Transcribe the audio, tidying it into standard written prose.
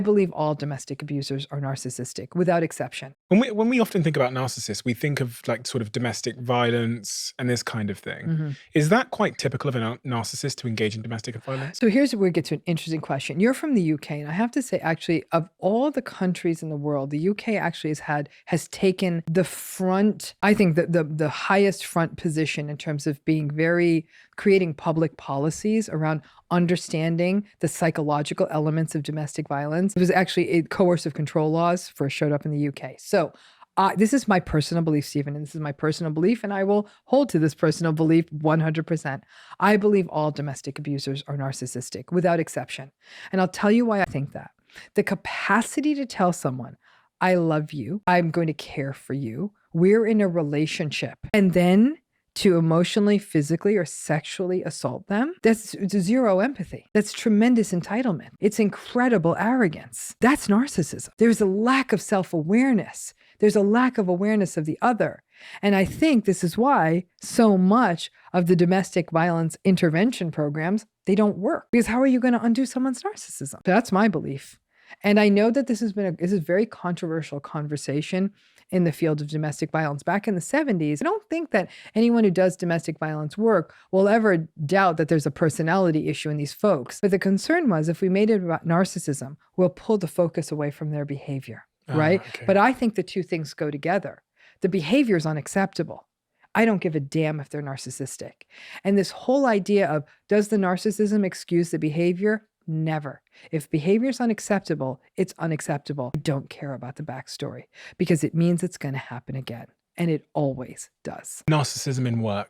I believe all domestic abusers are narcissistic, without exception. When we often think about narcissists, we think of like sort of domestic violence and this kind of thing. Is that quite typical of a narcissist to engage in domestic violence? So here's where we get to an interesting question. You're from the UK, and I have to say, actually, of all the countries in the world, the UK actually has taken the front, I think the highest front position in terms of creating public policies around understanding the psychological elements of domestic violence. It was actually coercive control laws first showed up in the UK. So this is my personal belief, Stephen, and this is my personal belief, and I will hold to this personal belief 100%. I believe all domestic abusers are narcissistic, without exception. And I'll tell you why I think that. The capacity to tell someone, I love you, I'm going to care for you, we're in a relationship, and then to emotionally, physically, or sexually assault them, that's zero empathy. That's tremendous entitlement. It's incredible arrogance. That's narcissism. There's a lack of self-awareness. There's a lack of awareness of the other. And I think this is why so much of the domestic violence intervention programs, they don't work. Because how are you going to undo someone's narcissism? That's my belief. And I know that this is a very controversial conversation in the field of domestic violence. Back in the 70s, I don't think that anyone who does domestic violence work will ever doubt that there's a personality issue in these folks. But the concern was, if we made it about narcissism, we'll pull the focus away from their behavior, right? Okay. But I think the two things go together. The behavior is unacceptable. I don't give a damn if they're narcissistic. And this whole idea of, does the narcissism excuse the behavior? Never. If behavior is unacceptable, it's unacceptable. I don't care about the backstory because it means it's going to happen again. And it always does. Narcissism in work.